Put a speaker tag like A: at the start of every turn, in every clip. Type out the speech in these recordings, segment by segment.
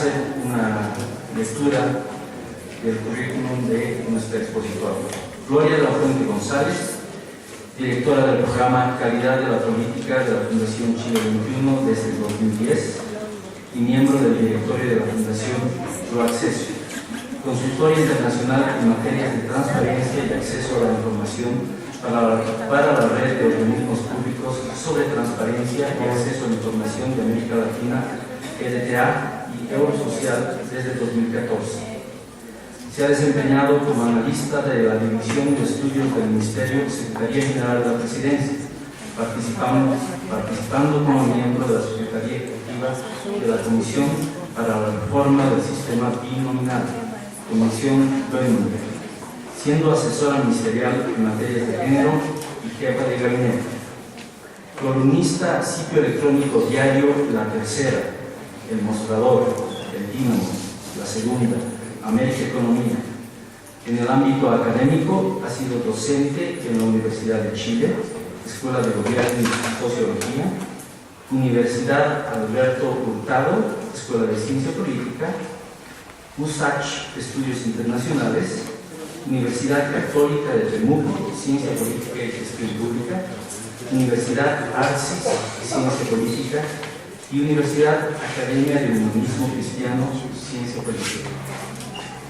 A: hacer una lectura del currículum de nuestra expositora. Gloria de la Fuente González, directora del programa Calidad de la Política de la Fundación Chile 21 desde el 2010 y miembro del directorio de la Fundación ProAcceso, consultora internacional en materias de transparencia y acceso a la información para la red de organismos públicos sobre transparencia y acceso a la información de América Latina, EDTA y Eurosocial desde 2014. Se ha desempeñado como analista de la División de Estudios del Ministerio Secretaría General de la Presidencia, participando como miembro de la Secretaría Ejecutiva de la Comisión para la Reforma del Sistema Binominal, Comisión Böhmer, siendo asesora ministerial en materias de género y jefa de gabinete. Columnista, sitio electrónico diario La Tercera, El Mostrador, El Dínamo, La Segunda, América Economía. En el ámbito académico ha sido docente en la Universidad de Chile, Escuela de Gobierno y Sociología, Universidad Alberto Hurtado, Escuela de Ciencia Política, USACH, Estudios Internacionales, Universidad Católica de Temuco, Ciencia Política y Gestión Pública, Universidad Arcis, Ciencia Política y Universidad Academia de Humanismo Cristiano, Ciencia Política.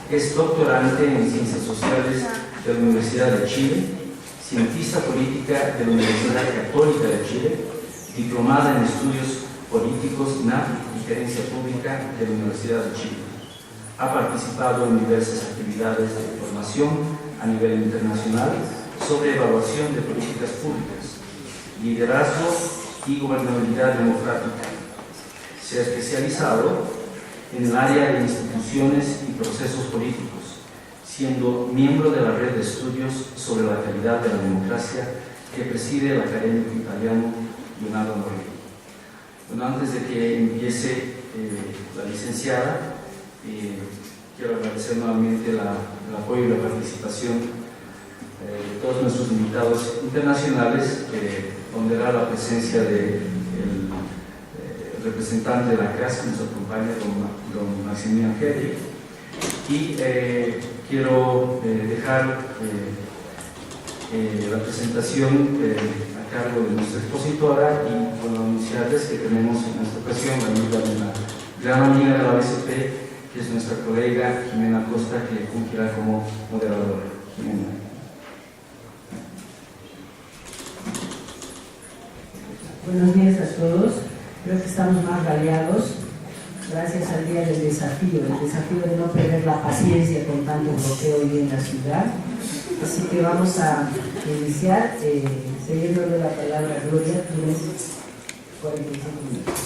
A: Es doctorante en Ciencias Sociales de la Universidad de Chile, cientista política de la Universidad Católica de Chile, diplomada en Estudios Políticos NAP y Gerencia Pública de la Universidad de Chile. Ha participado en diversas actividades de formación a nivel internacional sobre evaluación de políticas públicas, liderazgo y gobernabilidad democrática. Se ha especializado en el área de instituciones y procesos políticos, siendo miembro de la red de estudios sobre la calidad de la democracia que preside el académico italiano Leonardo Morelli. Bueno, antes de que empiece la licenciada, quiero agradecer nuevamente el apoyo y la participación de todos nuestros invitados internacionales, ponderar la presencia del representante de la CAS que nos acompaña, don Maximiliano Hedrick, y quiero dejar la presentación a cargo de nuestra expositora y bueno, anunciarles que tenemos en esta ocasión la ayuda de una gran amiga de la BCP, que es nuestra colega Jimena Costa, que fungirá como moderadora. Jimena.
B: Buenos días a todos. Creo que estamos más radiados gracias al día del desafío, el desafío de no perder la paciencia con tanto bloqueo hoy en la ciudad. Así que vamos a iniciar cediéndole la palabra a Gloria. Tienes 45 minutos.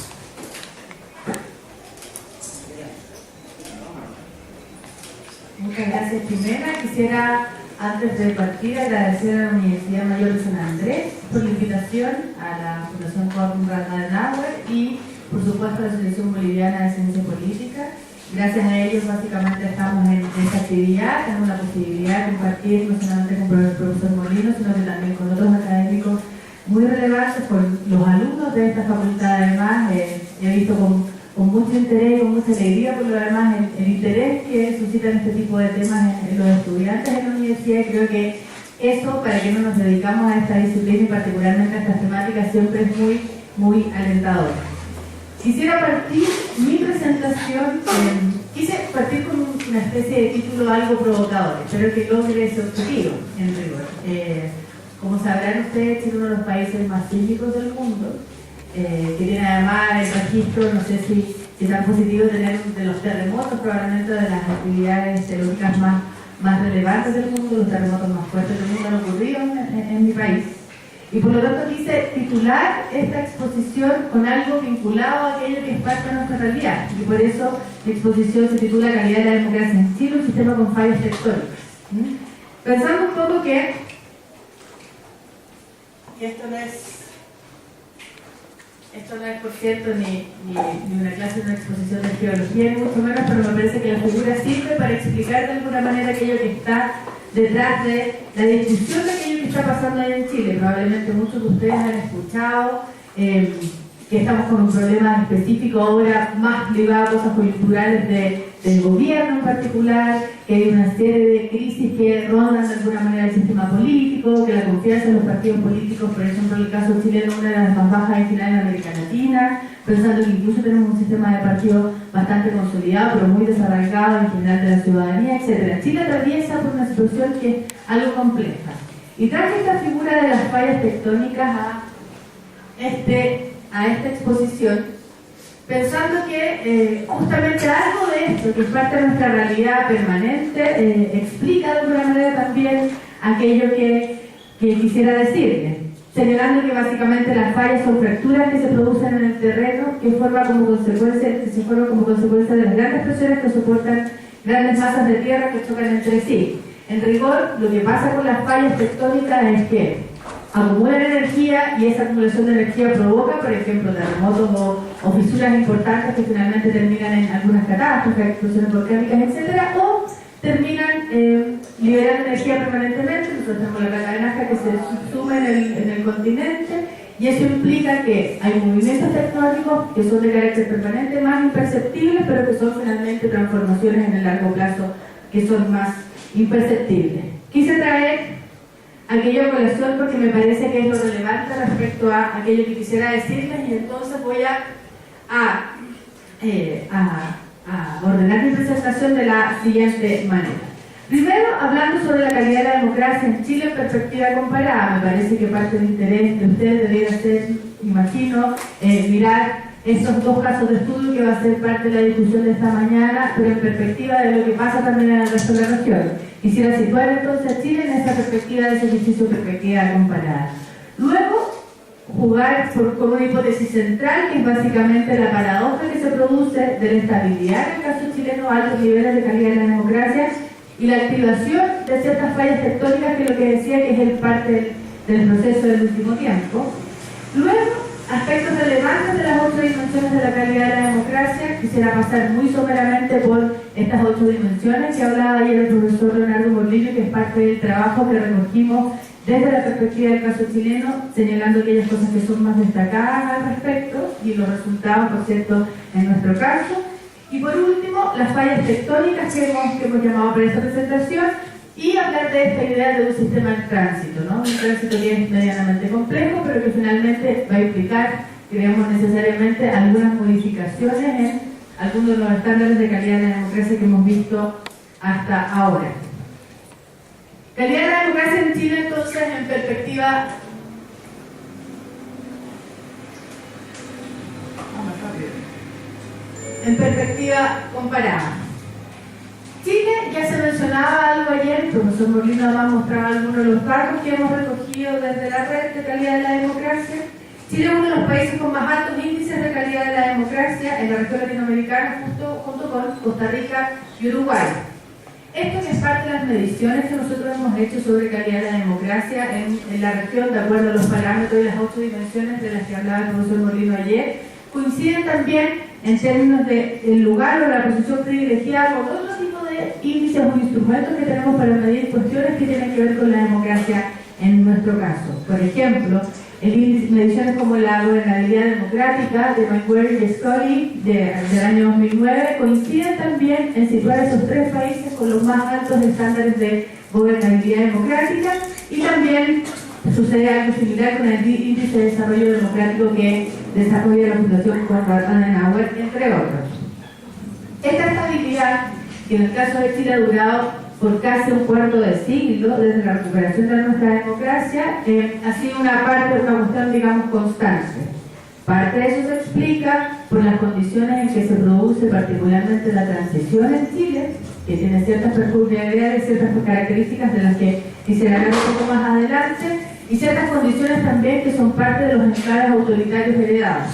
C: Muchas gracias, Jimena. Quisiera, antes de partir, agradecer a la Universidad Mayor de San Andrés por la invitación, a la Fundación Konrad Adenauer y, por supuesto, a la Asociación Boliviana de Ciencia Política. Gracias a ellos, básicamente, estamos en esta actividad. Tenemos la posibilidad de compartir no solamente con el profesor Molino, sino que también con otros académicos muy relevantes, con los alumnos de esta facultad. Además, he visto con mucho interés y con mucha alegría, por lo demás, el interés que suscitan este tipo de temas en los estudiantes de la universidad. Y creo que eso, para que no nos dedicamos a esta disciplina y particularmente a estas temáticas, siempre es muy, muy alentador. Quisiera partir mi presentación, quise partir con una especie de título algo provocador, espero que logre ese objetivo, en rigor. Como sabrán ustedes, Chile es uno de los países más sísmicos del mundo, que tiene además el registro, no sé si tan positivo, tener de los terremotos, probablemente de las actividades geológicas más relevantes del mundo. Los terremotos más fuertes del mundo han ocurrido en mi país. Y por lo tanto quise titular esta exposición con algo vinculado a aquello que es parte de nuestra realidad. Y por eso la exposición se titula Calidad de la democracia en Chile, un sistema con fallas tectónicas. Pensando un poco que esto no es, por cierto, ni una clase, ni una exposición de geología, ni mucho menos, pero me parece que la figura sirve para explicar de alguna manera aquello que está detrás de la discusión de aquello que está pasando ahí en Chile. Probablemente muchos de ustedes han escuchado que que estamos con un problema específico ahora más ligado a cosas coyunturales del gobierno en particular, que hay una serie de crisis que rondan de alguna manera el sistema político, que la confianza en los partidos políticos, por ejemplo, en el caso chileno, una de las más bajas en general en América Latina, pensando que incluso tenemos un sistema de partidos bastante consolidado, pero muy desarraigado en general de la ciudadanía, etc. Chile atraviesa por una situación que es algo compleja. Y traje esta figura de las fallas tectónicas a esta exposición, pensando que justamente algo de esto, que es parte de nuestra realidad permanente, explica de alguna manera también aquello que quisiera decirles, señalando que básicamente las fallas son fracturas que se producen en el terreno que se forman como consecuencia de las grandes presiones que soportan grandes masas de tierra que chocan entre sí. En rigor, lo que pasa con las fallas tectónicas es que acumulan energía y esa acumulación de energía provoca, por ejemplo, terremotos o fisuras importantes que finalmente terminan en algunas catástrofes, explosiones volcánicas, etc. O terminan liberando energía permanentemente. Nosotros tenemos la placa de Nazca que se subsume en el continente y eso implica que hay movimientos tectónicos que son de carácter permanente, más imperceptibles, pero que son finalmente transformaciones en el largo plazo que son más imperceptibles. Quise traer aquella colación porque me parece que es lo relevante respecto a aquello que quisiera decirles, y entonces voy a ordenar mi presentación de la siguiente manera. Primero, hablando sobre la calidad de la democracia en Chile en perspectiva comparada, me parece que parte del interés de ustedes debería ser, imagino, mirar esos dos casos de estudio que va a ser parte de la discusión de esta mañana, pero en perspectiva de lo que pasa también en el resto de la región. Quisiera situar entonces a Chile en esa perspectiva de ese ejercicio de perspectiva comparada. Luego, jugar con una hipótesis central, que es básicamente la paradoja que se produce de la estabilidad en el caso chileno, altos niveles de calidad de la democracia, y la activación de ciertas fallas tectónicas, que es lo que decía que es el parte del proceso del último tiempo. Luego, aspectos relevantes de las 8 dimensiones de la calidad de la democracia. Quisiera pasar muy someramente por estas 8 dimensiones que hablaba ayer el profesor Leonardo Morlillo, que es parte del trabajo que recogimos desde la perspectiva del caso chileno, señalando aquellas cosas que son más destacadas al respecto y los resultados, por cierto, en nuestro caso. Y por último, las fallas tectónicas que hemos llamado para esta presentación, y hablar de esta idea de un sistema en tránsito, ¿no? Un tránsito que es medianamente complejo, pero que finalmente va a implicar, creemos necesariamente, algunas modificaciones en algunos de los estándares de calidad de la democracia que hemos visto hasta ahora. Calidad de la democracia en Chile, entonces, en perspectiva... En perspectiva comparada. Chile, ya se mencionaba algo ayer, el profesor Molina va a mostrar algunos de los datos que hemos recogido desde la red de calidad de la democracia. Chile es uno de los países con más altos índices de calidad de la democracia en la región latinoamericana, junto con Costa Rica y Uruguay. Esto que es parte de las mediciones que nosotros hemos hecho sobre calidad de la democracia en la región, de acuerdo a los parámetros y las 8 dimensiones de las que hablaba el profesor Molino ayer, coinciden también en términos del lugar o la posición privilegiada con otro tipo de índices o instrumentos que tenemos para medir cuestiones que tienen que ver con la democracia en nuestro caso. Por ejemplo, el índice, mediciones como la gobernabilidad democrática de McQuarrie y Scully del año 2009 coinciden también en situar a esos 3 países con los más altos estándares de gobernabilidad democrática, y también sucede algo similar con el índice de desarrollo democrático que desarrolla la Fundación Konrad Adenauer, entre otros. Esta estabilidad, que en el caso de Chile ha durado por casi un cuarto de siglo, desde la recuperación de nuestra democracia, ha sido una cuestión, digamos, constante. Parte de eso se explica por las condiciones en que se produce particularmente la transición en Chile, que tiene ciertas peculiaridades, ciertas características de las que quisiera hablar un poco más adelante, y ciertas condiciones también que son parte de los enclaves autoritarios heredados.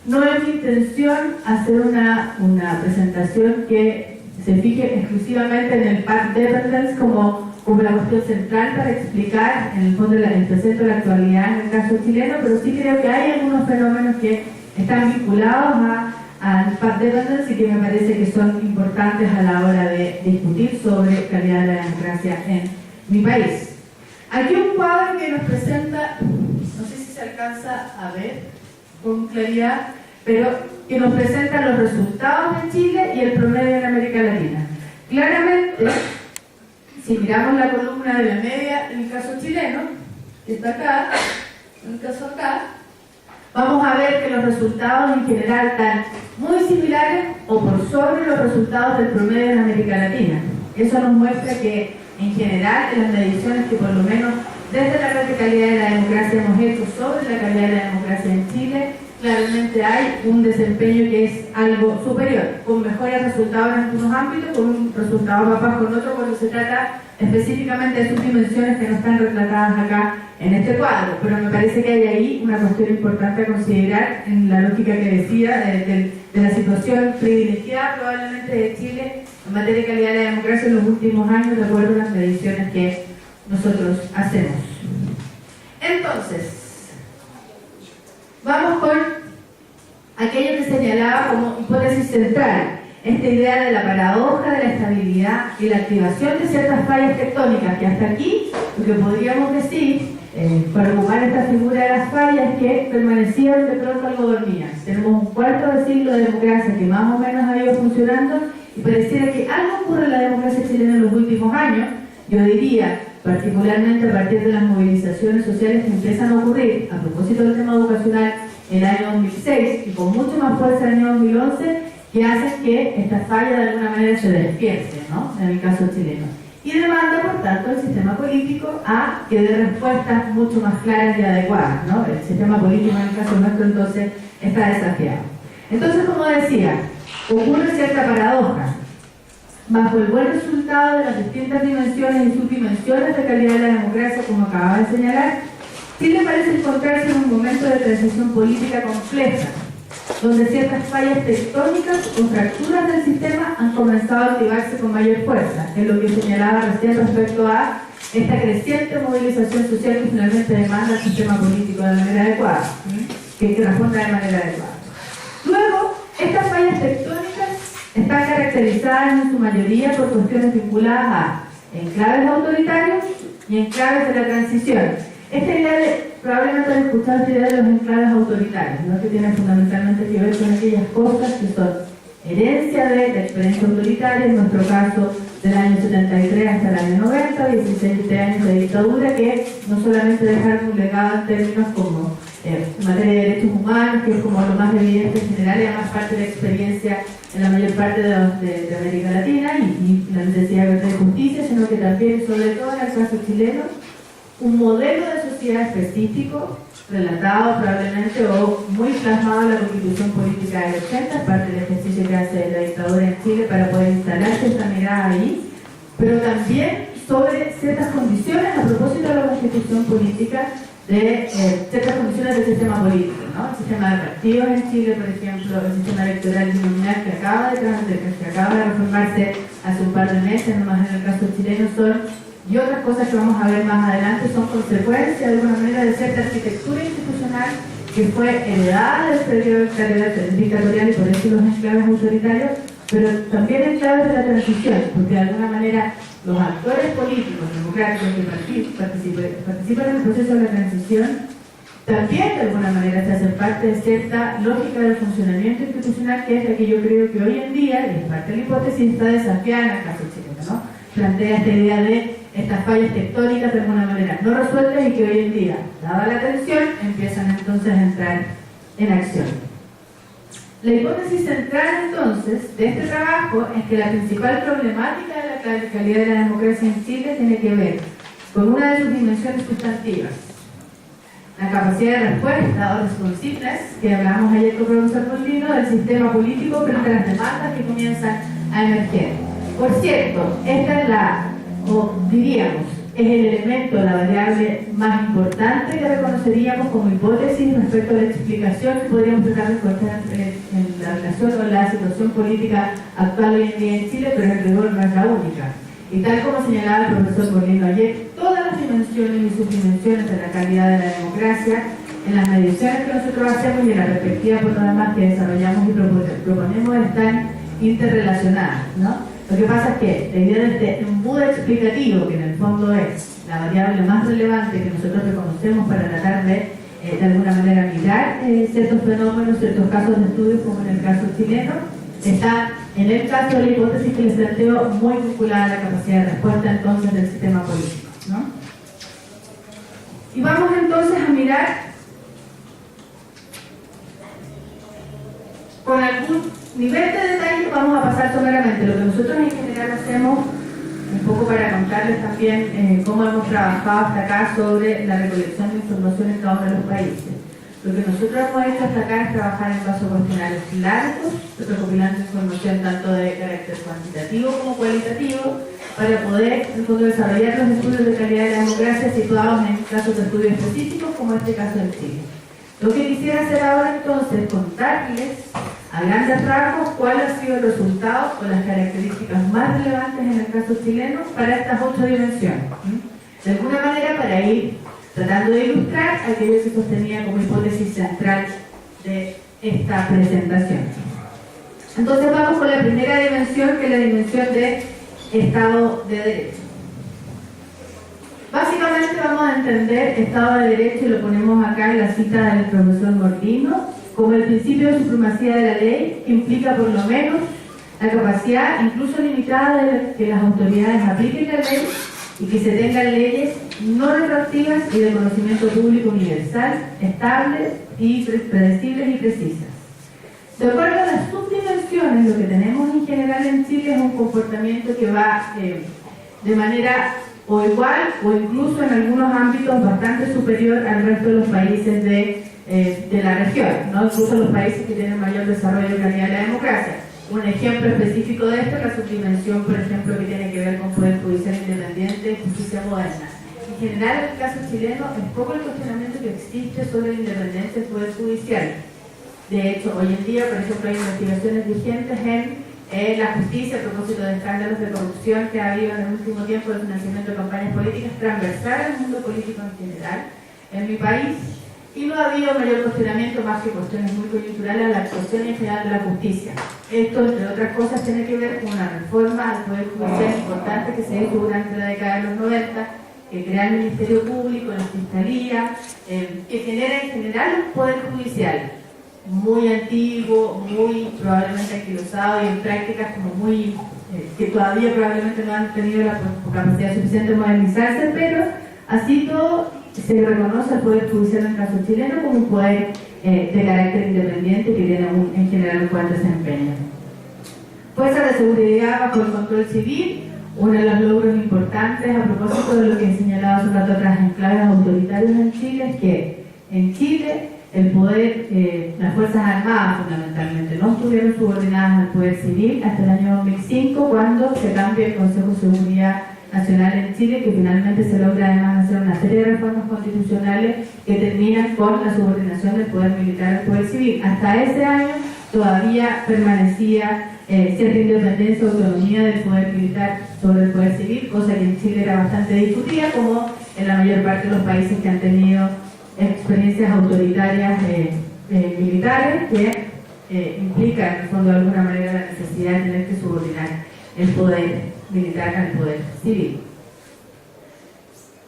C: No es mi intención hacer una presentación que se fije exclusivamente en el path dependence como la cuestión central para explicar en el fondo el presente o la actualidad en el caso chileno, pero sí creo que hay algunos fenómenos que están vinculados al path dependence y que me parece que son importantes a la hora de discutir sobre calidad de la democracia en mi país. Aquí un cuadro que nos presenta, no sé si se alcanza a ver, con claridad, pero que nos presentan los resultados en Chile y el promedio en América Latina. Claramente, si miramos la columna de la media en el caso chileno, que está acá, en el caso acá, vamos a ver que los resultados en general están muy similares o por sobre los resultados del promedio en América Latina. Eso nos muestra que en general en las mediciones que por lo menos desde la red de calidad de la democracia hemos hecho sobre la calidad de la democracia en Chile, claramente hay un desempeño que es algo superior, con mejores resultados en algunos ámbitos, con un resultado más bajo en otro cuando se trata específicamente de sus dimensiones que no están retratadas acá en este cuadro. Pero me parece que hay ahí una cuestión importante a considerar en la lógica que decía de la situación privilegiada probablemente de Chile en materia de calidad de la democracia en los últimos años, de acuerdo a las mediciones que nosotros hacemos. Entonces, vamos con aquello que señalaba como hipótesis central, esta idea de la paradoja de la estabilidad y la activación de ciertas fallas tectónicas, que hasta aquí lo que podríamos decir, para ocupar esta figura de las fallas, es que permanecieron de pronto algo dormidas. Tenemos un cuarto de siglo de democracia que más o menos ha ido funcionando y pareciera que algo ocurre en la democracia chilena en los últimos años, yo diría, particularmente a partir de las movilizaciones sociales que empiezan a ocurrir a propósito del tema educacional en el año 2006 y con mucho más fuerza en el año 2011, que hacen que esta falla de alguna manera se despierte, ¿no? En el caso chileno. Y demanda, por tanto, el sistema político a que dé respuestas mucho más claras y adecuadas, ¿no? El sistema político en el caso nuestro entonces está desafiado. Entonces, como decía, ocurre cierta paradoja. Bajo el buen resultado de las distintas dimensiones y subdimensiones de calidad de la democracia, como acababa de señalar, Chile parece encontrarse en un momento de transición política compleja, donde ciertas fallas tectónicas o fracturas del sistema han comenzado a activarse con mayor fuerza, es lo que señalaba recién respecto a esta creciente movilización social que finalmente demanda el sistema político de manera adecuada, que responda de manera adecuada. Luego, estas fallas tectónicas están caracterizadas en su mayoría por cuestiones vinculadas a enclaves autoritarios y enclaves de la transición. Esta idea probablemente han escuchado esta idea de los enclaves autoritarios, ¿no? Que tienen fundamentalmente que ver con aquellas cosas que son herencia de la experiencia autoritaria, en nuestro caso del año 73 hasta el año 90, 17 años de dictadura, que no solamente dejaron un legado en términos como en materia de derechos humanos, que es como lo más evidente en general, y además parte de la experiencia en la mayor parte de América Latina y la necesidad de justicia, sino que también, sobre todo en el caso chileno, un modelo de sociedad específico, relatado probablemente o muy plasmado en la Constitución Política del 80, parte del ejercicio que hace la dictadura en Chile para poder instalarse esta mirada ahí, pero también sobre ciertas condiciones a propósito de la Constitución Política, de ciertas condiciones del sistema político, ¿no? El sistema de partidos en Chile, por ejemplo, el sistema electoral binominal que acaba de reformarse hace un par de meses, nomás en el caso chileno y otras cosas que vamos a ver más adelante son consecuencia de alguna manera de cierta arquitectura institucional que fue heredada del periodo dictatorial y por eso los enclaves autoritarios, pero también enclaves de la transición, porque de alguna manera los actores políticos democráticos que participan en el proceso de la transición también de alguna manera se hacen parte de cierta lógica del funcionamiento institucional que es la que yo creo que hoy en día, y es parte de la hipótesis, está desafiada en el caso chileno, ¿no? Plantea esta idea de estas fallas tectónicas de alguna manera no resueltas y que hoy en día, dada la tensión, empiezan entonces a entrar en acción. La hipótesis central entonces de este trabajo es que la principal problemática de la calidad de la democracia en Chile tiene que ver con una de sus dimensiones sustantivas, la capacidad de respuesta o responsiveness, que hablábamos ayer con el profesor Molino, del sistema político frente a las demandas que comienzan a emerger. Por cierto, esta es o diríamos, es el elemento, la variable más importante que reconoceríamos como hipótesis respecto a la explicación que podríamos tratar de encontrar en la relación con la situación política actual hoy en día en Chile, pero en rigor no es la única. Y tal como señalaba el profesor Molino ayer, todas las dimensiones y subdimensiones de la calidad de la democracia, en las mediciones que nosotros hacemos y en la perspectiva por lo demás que desarrollamos y proponemos, están interrelacionadas, ¿no? Lo que pasa es que la idea de este embudo explicativo, que en el fondo es la variable más relevante que nosotros reconocemos para tratar de de alguna manera mirar ciertos fenómenos, ciertos casos de estudio, como en el caso chileno. Está en el caso de la hipótesis que les planteo muy vinculada a la capacidad de respuesta entonces del sistema político, ¿no? Y vamos entonces a mirar con algún nivel de detalle. Vamos a pasar someramente lo que nosotros en general hacemos, un poco para contarles también cómo hemos trabajado hasta acá sobre la recolección de información en cada uno de los países. Lo que nosotros hemos hecho hasta acá es trabajar en casos cuestionarios largos, recopilando información tanto de carácter cuantitativo como cualitativo, para poder en fondo desarrollar los estudios de calidad de la democracia situados en casos de estudio específicos, como este caso en Chile. Lo que quisiera hacer ahora entonces es contarles a grandes rasgos cuál ha sido el resultado o las características más relevantes en el caso chileno para estas 8 dimensiones. De alguna manera, para ir tratando de ilustrar aquello que sostenía como hipótesis central de esta presentación. Entonces vamos con la primera dimensión, que es la dimensión de Estado de Derecho. Básicamente vamos a entender Estado de Derecho, y lo ponemos acá en la cita del profesor Mordino, como el principio de supremacía de la ley, que implica por lo menos la capacidad, incluso limitada, de que las autoridades apliquen la ley y que se tengan leyes no retroactivas y de conocimiento público universal, estables y predecibles y precisas. De acuerdo a las subdimensiones, lo que tenemos en general en Chile es un comportamiento que va de manera o igual o incluso en algunos ámbitos bastante superior al resto de los países de la región, ¿no? Incluso los países que tienen mayor desarrollo y calidad de la democracia. Un ejemplo específico de esto es la subdimensión, por ejemplo, que tiene que ver con poder judicial independiente y justicia moderna. En general, en el caso chileno, es poco el cuestionamiento que existe sobre la independencia del poder judicial. De hecho, hoy en día, por ejemplo, hay investigaciones vigentes en la justicia a propósito de escándalos de corrupción que ha habido en el último tiempo de financiamiento de campañas políticas transversal al mundo político en general en mi país, y no ha habido mayor cuestionamiento más que cuestiones muy coyunturales a la actuación en general de la justicia. Esto, entre otras cosas, tiene que ver con una reforma al Poder Judicial importante que se hizo durante la década de los 90, que crea el Ministerio Público, la Fiscalía, que genera en general un Poder Judicial muy antiguo, muy probablemente anquilosado y en prácticas como muy que todavía probablemente no han tenido la capacidad suficiente de modernizarse, pero así todo se reconoce al Poder Judicial en el caso chileno como un poder de carácter independiente que tiene en general un buen desempeño. Fuerza de seguridad bajo el control civil, uno de los logros importantes a propósito de lo que he señalado hace un rato atrás en claves autoritarios en Chile, es que en Chile el poder, las Fuerzas Armadas fundamentalmente, no estuvieron subordinadas al poder civil hasta el año 2005, cuando se cambia el Consejo de Seguridad Nacional en Chile, que finalmente se logra además hacer una serie de reformas constitucionales que terminan con la subordinación del poder militar al poder civil. Hasta ese año todavía permanecía cierta independencia o autonomía del poder militar sobre el poder civil, cosa que en Chile era bastante discutida, como en la mayor parte de los países que han tenido experiencias autoritarias militares, que implican en el fondo de alguna manera la necesidad de tener que subordinar el poder militar al poder civil.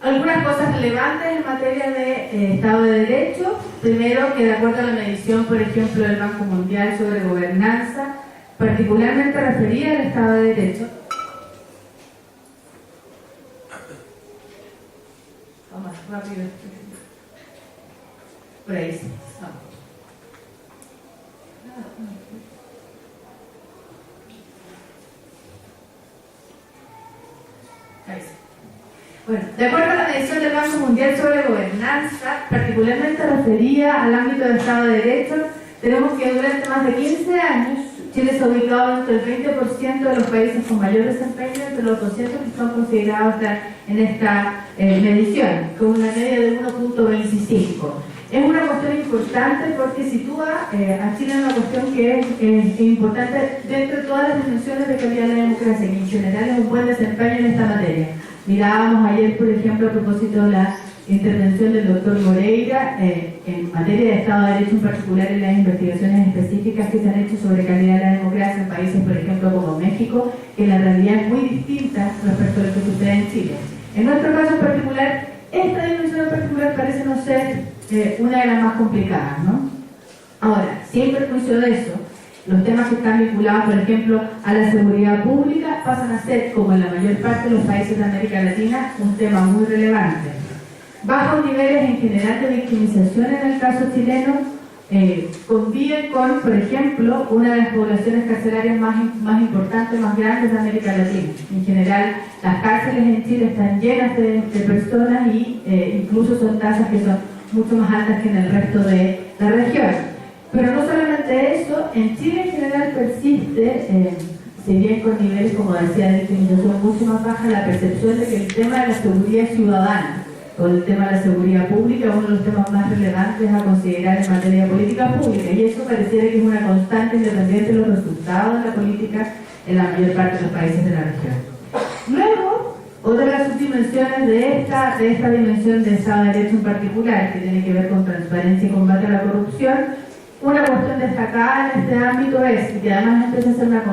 C: Algunas cosas relevantes en materia de Estado de Derecho. Primero, que de acuerdo a la medición, por ejemplo, del Banco Mundial sobre gobernanza, particularmente referida al Estado de Derecho, vamos rápido, por ahí sí, vamos. Bueno, de acuerdo a la medición del Banco Mundial sobre gobernanza, particularmente referida al ámbito del Estado de Derecho, tenemos que durante más de 15 años Chile se ha ubicado entre el 20% de los países con mayor desempeño entre los 200 que son considerados en esta medición, con una media de 1.25. Es una cuestión importante porque sitúa a Chile en una cuestión que es importante dentro de todas las dimensiones de calidad de la democracia, que en general es un buen desempeño en esta materia. Mirábamos ayer, por ejemplo, a propósito de la intervención del doctor Moreira en materia de Estado de Derecho, en particular en las investigaciones específicas que se han hecho sobre calidad de la democracia en países, por ejemplo, como México, que la realidad es muy distinta respecto a lo que sucede en Chile. En nuestro caso en particular, esta dimensión en particular parece no ser una de las más complicadas, ¿no? Ahora, sin perjuicio de eso, los temas que están vinculados, por ejemplo, a la seguridad pública pasan a ser, como en la mayor parte de los países de América Latina, un tema muy relevante. Bajos niveles en general de victimización en el caso chileno conviven con, por ejemplo, una de las poblaciones carcelarias más importantes, más grandes de América Latina. En general, las cárceles en Chile están llenas de personas y incluso son tasas que son mucho más altas que en el resto de la región. Pero no solamente eso, en Chile en general persiste, si bien con niveles, como decía, de victimización mucho más baja, la percepción de que el tema de la seguridad ciudadana o el tema de la seguridad pública es uno de los temas más relevantes a considerar en materia de política pública, y eso pareciera que es una constante independiente de los resultados de la política en la mayor parte de los países de la región. Luego, otra de las subdimensiones de esta dimensión de Estado de Derecho en particular, que tiene que ver con transparencia y combate a la corrupción, una cuestión destacada en este ámbito es que además empieza a ser una